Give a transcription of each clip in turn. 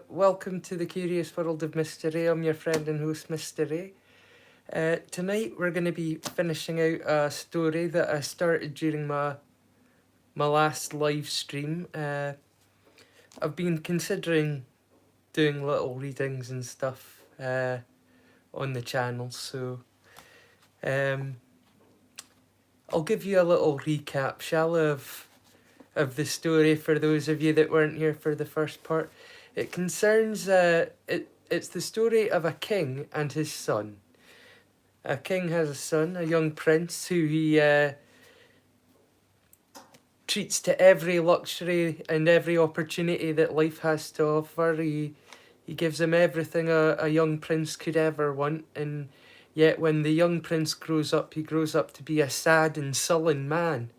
welcome to the Curious World of MrRay. I'm your friend and host, MrRay. Tonight we're going to be finishing out a story that I started during my last live stream. I've been considering doing little readings and stuff on the channel, so I'll give you a little recap, shall I, of the story for those of you that weren't here for the first part. It concerns, it's the story of a king and his son. A king has a son, a young prince, who he treats to every luxury and every opportunity that life has to offer. He gives him everything a young prince could ever want, and yet when the young prince grows up, he grows up to be a sad and sullen man.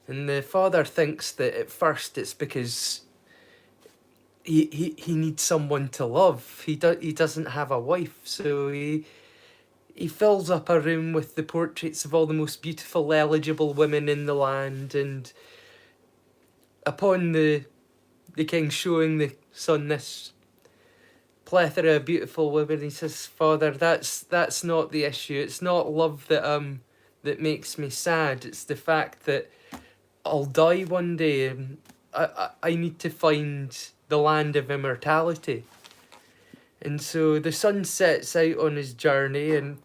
And the father thinks that at first it's because he needs someone to love. He doesn't have a wife, so he fills up a room with the portraits of all the most beautiful, eligible women in the land, and upon the king showing the son this plethora of beautiful women, he says, "Father, that's not the issue. It's not love that makes me sad. It's the fact that I'll die one day, and I need to find the land of immortality." And so the son sets out on his journey, and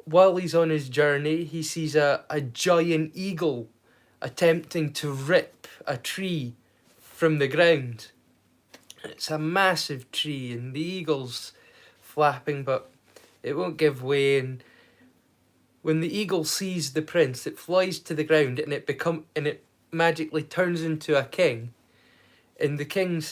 while he's on his journey, he sees a giant eagle attempting to rip a tree from the ground. It's a massive tree, and the eagle's flapping, but it won't give way. And when the eagle sees the prince, it flies to the ground, and it magically turns into a king. And the king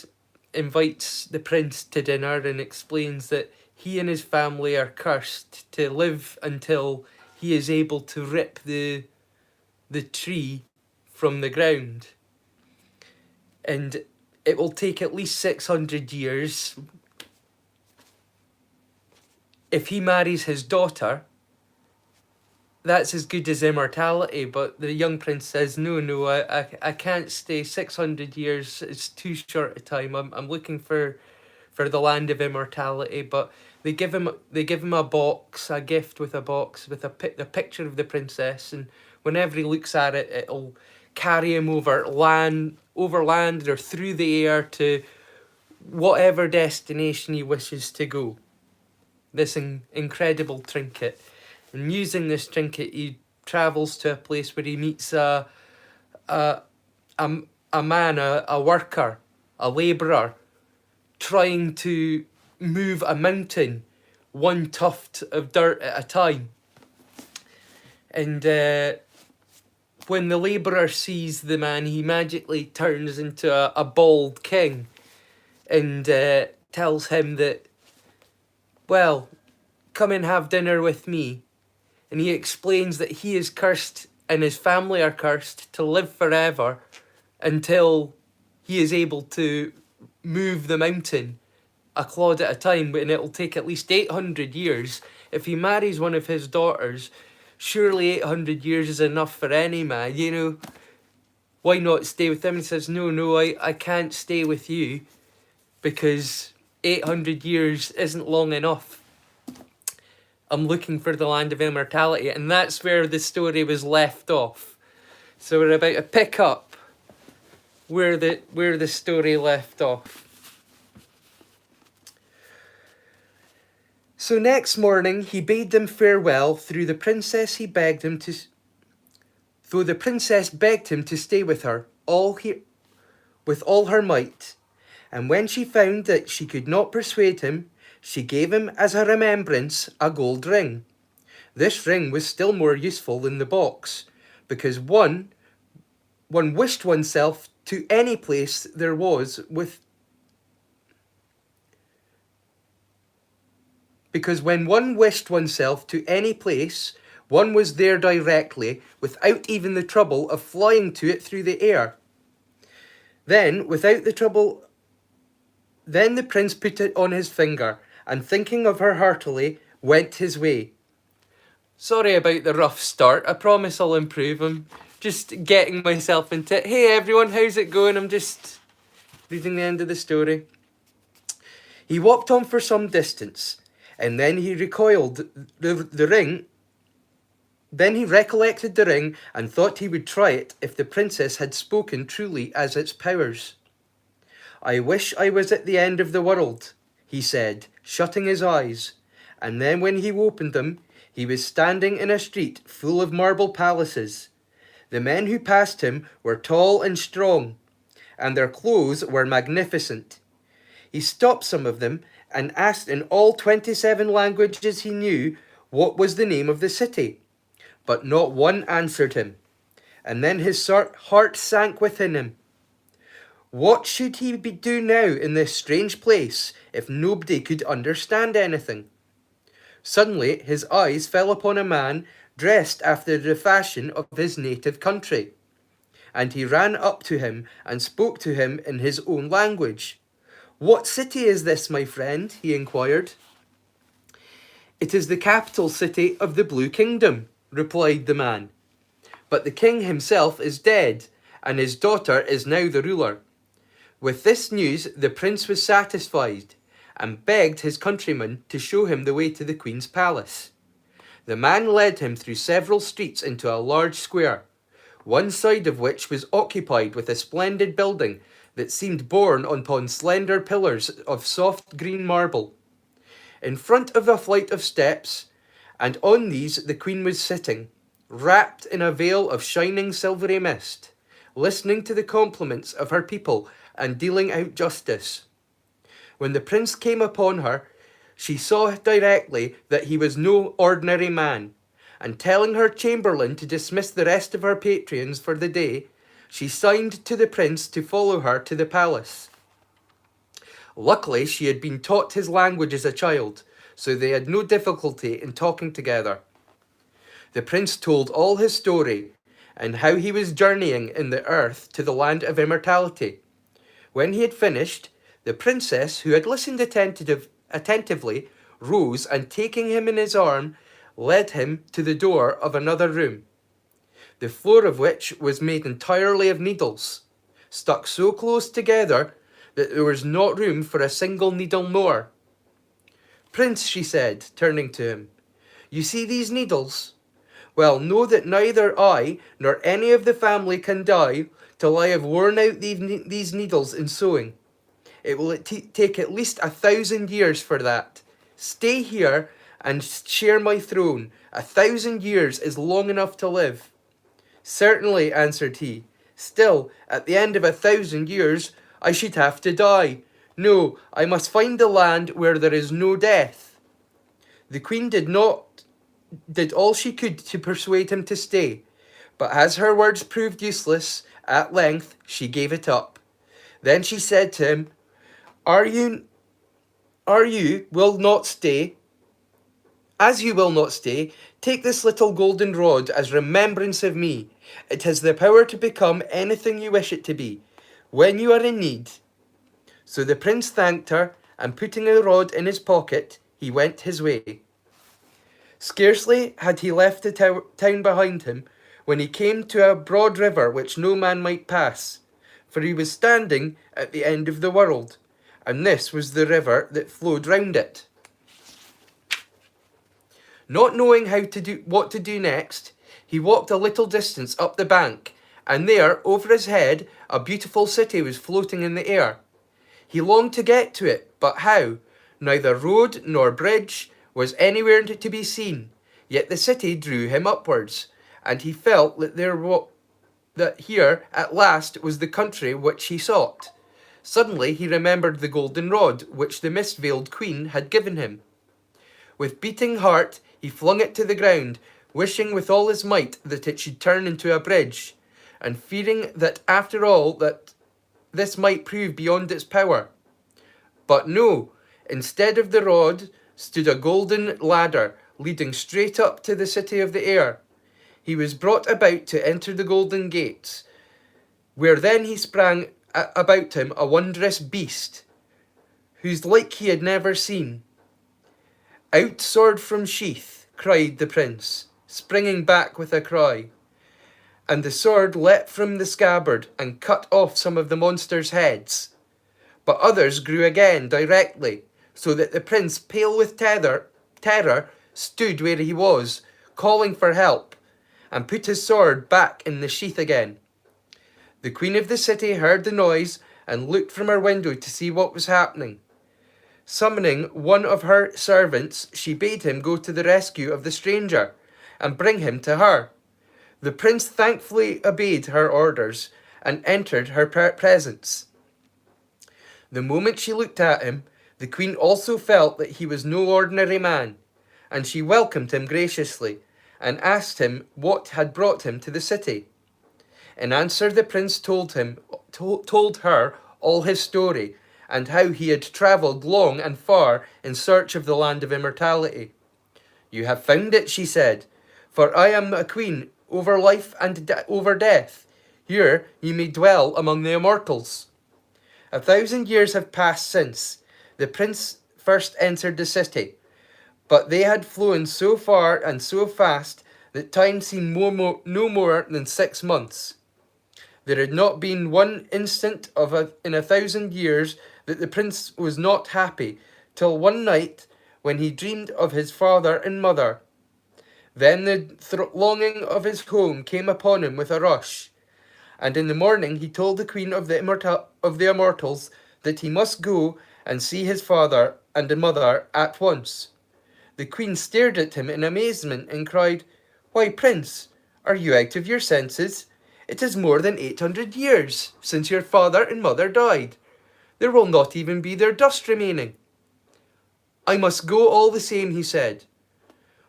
invites the prince to dinner and explains that he and his family are cursed to live until he is able to rip the tree from the ground. And it will take at least 600 years. If he marries his daughter, that's as good as immortality. But the young prince says, no, I can't stay. 600 years is too short a time. I'm looking for the land of immortality. But they give him a box, a gift with a box with the picture of the princess, and whenever he looks at it, it'll carry him over land or through the air to whatever destination he wishes to go. This incredible trinket. And using this trinket, he travels to a place where he meets a man, a worker, a labourer, trying to move a mountain one tuft of dirt at a time. And when the labourer sees the man, he magically turns into a bald king and tells him that, well, come and have dinner with me. And he explains that he is cursed and his family are cursed to live forever until he is able to move the mountain a clod at a time, and it will take at least 800 years. If he marries one of his daughters, surely 800 years is enough for any man, you know. Why not stay with him? He says, no, I can't stay with you because 800 years isn't long enough. I'm looking for the land of immortality, and that's where the story was left off. So we're about to pick up where the story left off. So next morning he bade them farewell. Though the princess begged him to stay with her with all her might, and when she found that she could not persuade him, she gave him as a remembrance a gold ring. This ring was still more useful than the box, because one wished oneself to any place there was because when one wished oneself to any place, one was there directly, without even the trouble of flying to it through the air. Then the prince put it on his finger, and thinking of her heartily, went his way. Sorry about the rough start. I promise I'll improve. I'm just getting myself into it. Hey everyone, how's it going? I'm just reading the end of the story. He walked on for some distance, and then he recoiled the ring. Then he recollected the ring and thought he would try it if the princess had spoken truly as its powers. "I wish I was at the end of the world," he said, shutting his eyes, and then when he opened them, he was standing in a street full of marble palaces. The men who passed him were tall and strong, and their clothes were magnificent. He stopped some of them and asked in all 27 languages he knew what was the name of the city, but not one answered him. And then his heart sank within him. What should he do now in this strange place if nobody could understand anything? Suddenly his eyes fell upon a man dressed after the fashion of his native country, and he ran up to him and spoke to him in his own language. "What city is this, my friend?" he inquired. "It is the capital city of the Blue Kingdom," replied the man. "But the king himself is dead, and his daughter is now the ruler." With this news the prince was satisfied, and begged his countryman to show him the way to the queen's palace. The man led him through several streets into a large square, one side of which was occupied with a splendid building that seemed borne upon slender pillars of soft green marble. In front of a flight of steps, and on these the queen was sitting, wrapped in a veil of shining silvery mist, listening to the compliments of her people and dealing out justice. When the prince came upon her, she saw directly that he was no ordinary man, and telling her chamberlain to dismiss the rest of her patrons for the day, she signed to the prince to follow her to the palace. Luckily, she had been taught his language as a child, so they had no difficulty in talking together. The prince told all his story, and how he was journeying in the earth to the land of immortality. When he had finished, the princess, who had listened attentively, rose and taking him in his arm, led him to the door of another room, the floor of which was made entirely of needles, stuck so close together that there was not room for a single needle more. "Prince," she said, turning to him, "you see these needles? Well, know that neither I nor any of the family can die till I have worn out these needles in sewing. It will take at least 1,000 years for that. Stay here and share my throne. 1,000 years is long enough to live." "Certainly," answered he. "Still, at the end of 1,000 years, I should have to die. No, I must find a land where there is no death." The queen did all she could to persuade him to stay, but as her words proved useless, at length she gave it up. Then she said to him, Are you will not stay? As you will not stay, take this little golden rod as remembrance of me. It has the power to become anything you wish it to be, when you are in need." So the prince thanked her, and putting the rod in his pocket, he went his way. Scarcely had he left the town behind him, when he came to a broad river which no man might pass, for he was standing at the end of the world, and this was the river that flowed round it. Not knowing what to do next, he walked a little distance up the bank, and there, over his head, a beautiful city was floating in the air. He longed to get to it, but how? Neither road nor bridge was anywhere to be seen, yet the city drew him upwards, and he felt that here at last was the country which he sought. Suddenly he remembered the golden rod which the mist-veiled queen had given him. With beating heart he flung it to the ground, wishing with all his might that it should turn into a bridge, and fearing that after all that this might prove beyond its power. But no, instead of the rod stood a golden ladder leading straight up to the city of the air. He was brought about to enter the golden gates, where then he sprang about him a wondrous beast, whose like he had never seen. "Out sword from sheath," cried the prince, springing back with a cry, and the sword leapt from the scabbard and cut off some of the monster's heads. But others grew again directly, so that the prince, pale with terror, stood where he was, calling for help, and put his sword back in the sheath again. The queen of the city heard the noise and looked from her window to see what was happening. Summoning one of her servants, she bade him go to the rescue of the stranger and bring him to her. The prince thankfully obeyed her orders and entered her presence. The moment she looked at him, the queen also felt that he was no ordinary man, and she welcomed him graciously and asked him what had brought him to the city. In answer, the prince told her all his story and how he had travelled long and far in search of the land of immortality. "You have found it," she said, "for I am a queen over life and over death. Here you may dwell among the immortals." 1,000 years have passed since the prince first entered the city, but they had flown so far and so fast that time seemed no more than 6 months. There had not been one instant in 1,000 years that the prince was not happy, till one night when he dreamed of his father and mother. Then the longing of his home came upon him with a rush, and in the morning he told the queen of the immortals that he must go and see his father and mother at once. The queen stared at him in amazement and cried, "Why, prince, are you out of your senses? It is more than 800 years since your father and mother died. There will not even be their dust remaining." "I must go all the same," he said.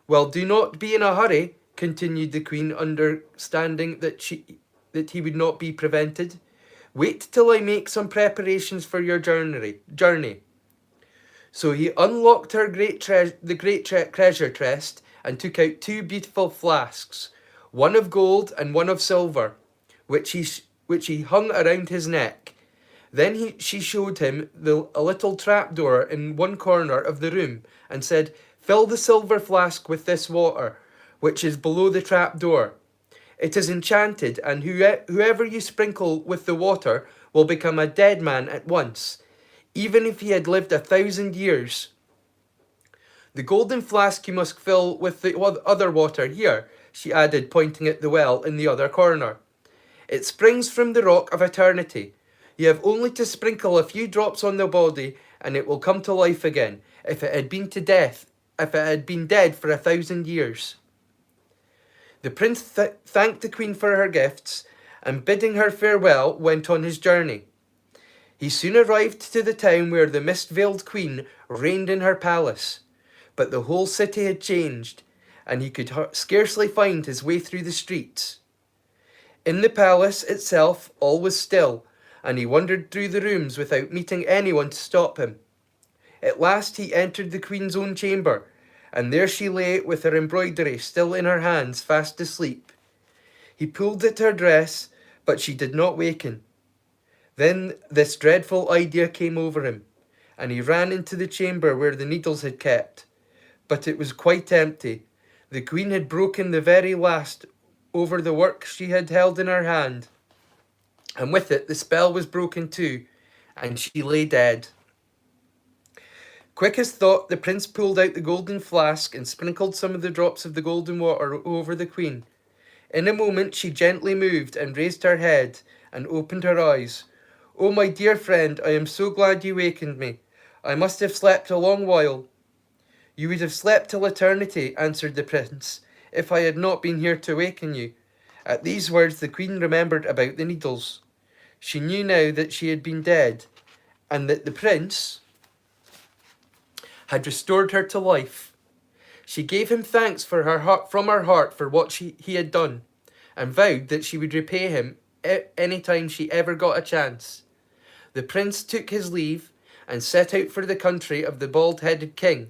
"Well, do not be in a hurry," continued the queen, understanding that he would not be prevented. "Wait till I make some preparations for your journey." So he unlocked the great treasure chest and took out 2 beautiful flasks, one of gold and one of silver, which he hung around his neck. Then she showed him a little trapdoor in one corner of the room and said, "Fill the silver flask with this water, which is below the trapdoor. It is enchanted, and whoever you sprinkle with the water will become a dead man at once, even if he had lived 1,000 years. The golden flask you must fill with the other water here," she added, pointing at the well in the other corner. "It springs from the rock of eternity. You have only to sprinkle a few drops on the body, and it will come to life again, if it had been dead for 1,000 years." The prince thanked the queen for her gifts, and bidding her farewell, went on his journey. He soon arrived to the town where the mist-veiled queen reigned in her palace, but the whole city had changed, and he could scarcely find his way through the streets. In the palace itself all was still, and he wandered through the rooms without meeting anyone to stop him. At last he entered the queen's own chamber, and there she lay with her embroidery still in her hands, fast asleep. He pulled at her dress, but she did not waken. Then this dreadful idea came over him, and he ran into the chamber where the needles had kept. But it was quite empty. The queen had broken the very last over the work she had held in her hand, and with it the spell was broken too, and she lay dead. Quick as thought, the prince pulled out the golden flask and sprinkled some of the drops of the golden water over the queen. In a moment she gently moved and raised her head and opened her eyes. "Oh, my dear friend, I am so glad you wakened me. I must have slept a long while." "You would have slept till eternity," answered the prince, "if I had not been here to waken you." At these words the queen remembered about the needles. She knew now that she had been dead, and that the prince had restored her to life. She gave him thanks from her heart for what he had done, and vowed that she would repay him any time she ever got a chance. The prince took his leave and set out for the country of the bald-headed king.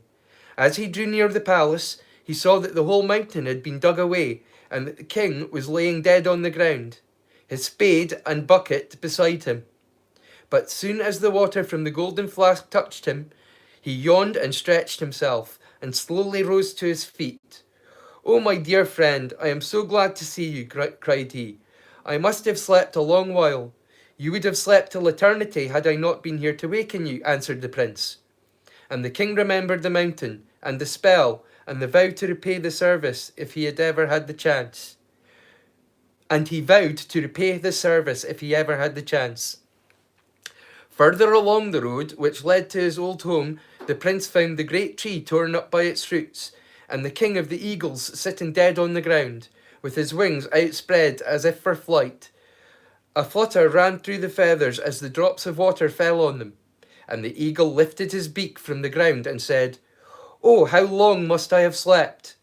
As he drew near the palace, he saw that the whole mountain had been dug away, and that the king was laying dead on the ground, his spade and bucket beside him. But soon as the water from the golden flask touched him, he yawned and stretched himself, and slowly rose to his feet. "Oh, my dear friend, I am so glad to see you," cried he. "I must have slept a long while." "You would have slept till eternity had I not been here to waken you," answered the prince. And the king remembered the mountain, and the spell, and the vow to repay the service if he had ever had the chance. And he vowed to repay the service if he ever had the chance. Further along the road, which led to his old home, the prince found the great tree torn up by its roots, and the king of the eagles sitting dead on the ground, with his wings outspread as if for flight. A flutter ran through the feathers as the drops of water fell on them, and the eagle lifted his beak from the ground and said, "Oh, how long must I have slept?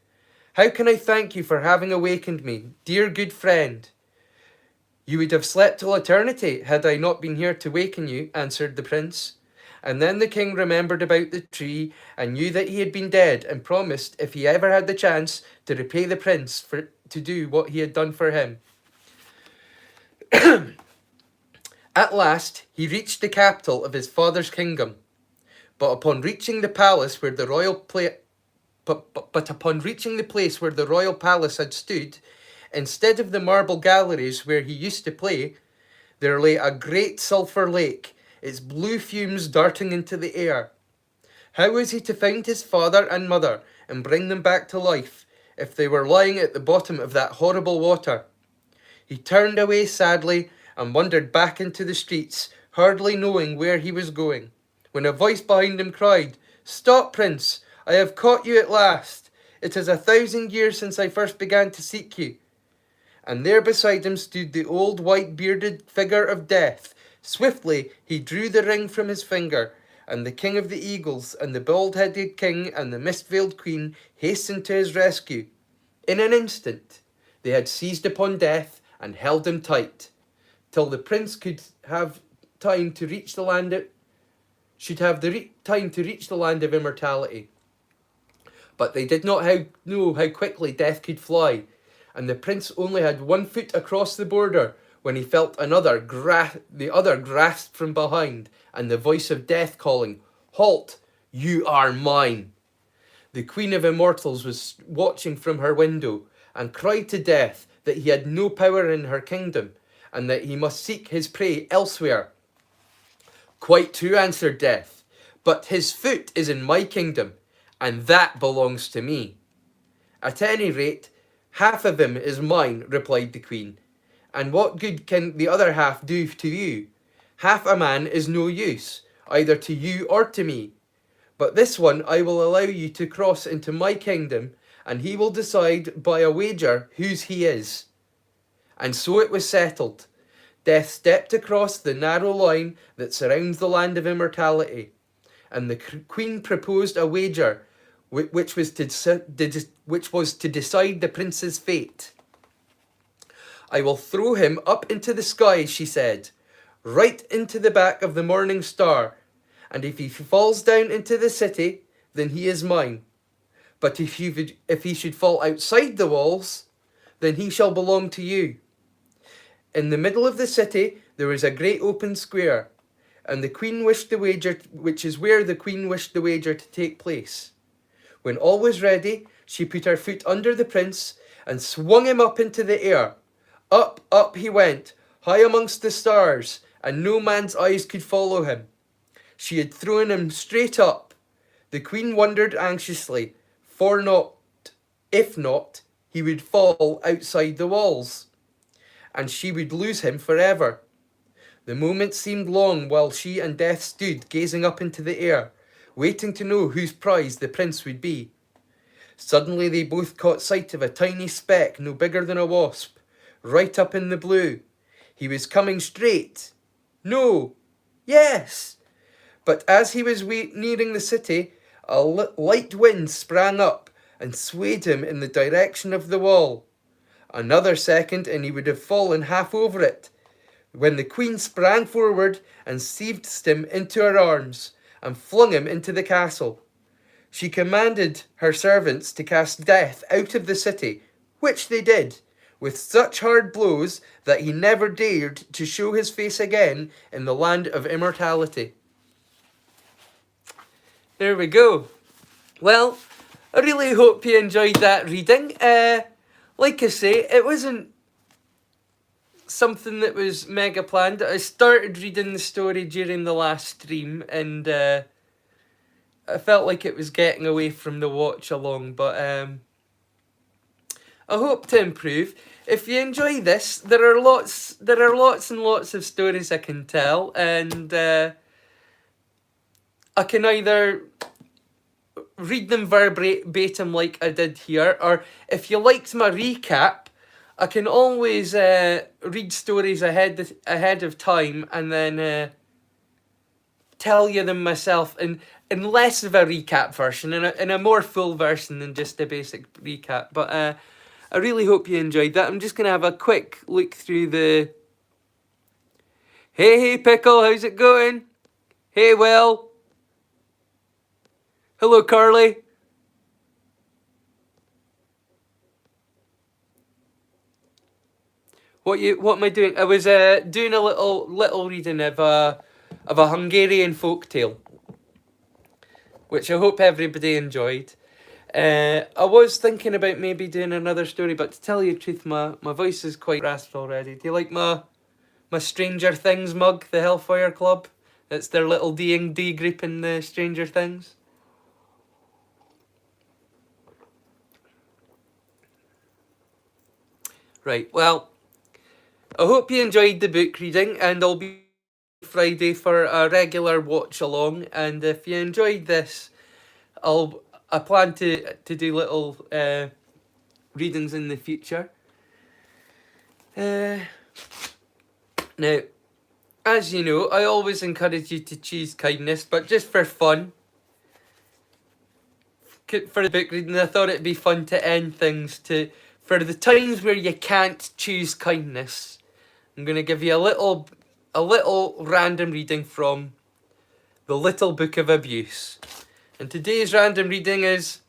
How can I thank you for having awakened me, dear good friend?" "You would have slept till eternity had I not been here to waken you," answered the prince. And then the king remembered about the tree and knew that he had been dead, and promised, if he ever had the chance, to repay the prince to do what he had done for him. At last, he reached the capital of his father's kingdom. But upon reaching the palace where the royal upon reaching the place where the royal palace had stood, instead of the marble galleries where he used to play, there lay a great sulphur lake, its blue fumes darting into the air. How was he to find his father and mother and bring them back to life if they were lying at the bottom of that horrible water? He turned away sadly and wandered back into the streets, hardly knowing where he was going, when a voice behind him cried, "Stop, Prince! I have caught you at last! It is 1,000 years since I first began to seek you." And there beside him stood the old white-bearded figure of Death. Swiftly he drew the ring from his finger, and the king of the eagles and the bald-headed king and the mist-veiled queen hastened to his rescue. In an instant they had seized upon Death and held him tight, till the prince could have time to reach the land time to reach the land of immortality. But they did not know how quickly Death could fly, and the prince only had 1 foot across the border when he felt the other grasped from behind, and the voice of Death calling, "Halt! You are mine!" The Queen of Immortals was watching from her window, and cried to Death that he had no power in her kingdom, and that he must seek his prey elsewhere. "Quite true," answered Death, "but his foot is in my kingdom, and that belongs to me." "At any rate, half of him is mine," replied the Queen. "And what good can the other half do to you? Half a man is no use, either to you or to me. But this one I will allow you to cross into my kingdom, and he will decide by a wager whose he is." And so it was settled. Death stepped across the narrow line that surrounds the land of immortality, and the Queen proposed a wager which was to decide the prince's fate. "I will throw him up into the sky," she said, "right into the back of the morning star, and if he falls down into the city, then he is mine. But if he should fall outside the walls, then he shall belong to you." In the middle of the city there was a great open square, and the Queen wished the wager, which is where the Queen wished the wager to take place. When all was ready, she put her foot under the prince and swung him up into the air. Up, up he went, high amongst the stars, and no man's eyes could follow him. She had thrown him straight up. The Queen wondered anxiously, if not, he would fall outside the walls, and she would lose him forever. The moment seemed long while she and Death stood gazing up into the air, waiting to know whose prize the prince would be. Suddenly they both caught sight of a tiny speck no bigger than a wasp, right up in the blue. He was coming straight. No. Yes. But as he was nearing the city, a light wind sprang up and swayed him in the direction of the wall. Another second and he would have fallen half over it, when the Queen sprang forward and seized him into her arms and flung him into the castle. She commanded her servants to cast Death out of the city, which they did, with such hard blows that he never dared to show his face again in the land of immortality. There we go. Well, I really hope you enjoyed that reading. Like I say, it wasn't something that was mega planned. I started reading the story during the last stream, and I felt like it was getting away from the watch along, but I hope to improve. If you enjoy this, there are lots and lots of stories I can tell, and I can either read them verbatim like I did here, or if you liked my recap, I can always read stories ahead of time and then tell you them myself in less of a recap version, in a more full version than just a basic recap. But I really hope you enjoyed that. I'm just going to have a quick look through the... Hey, Pickle, how's it going? Hey, Will. Hello, Carly. What am I doing? I was doing a little reading of a Hungarian folktale, which I hope everybody enjoyed. I was thinking about maybe doing another story, but to tell you the truth, my voice is quite rasped already. Do you like my Stranger Things mug, the Hellfire Club? It's their little D&D group in the Stranger Things. Right, well, I hope you enjoyed the book reading, and I'll be Friday for a regular watch along. And if you enjoyed this, I plan to do little readings in the future. Now, as you know, I always encourage you to choose kindness, but just for fun, for the book reading, I thought it'd be fun to end things for the times where you can't choose kindness. I'm going to give you a little random reading from The Little Book of Abuse. And today's random reading is,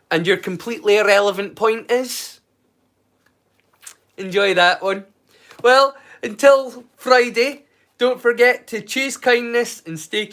and your completely irrelevant point is? Enjoy that one. Well, until Friday, don't forget to choose kindness and stay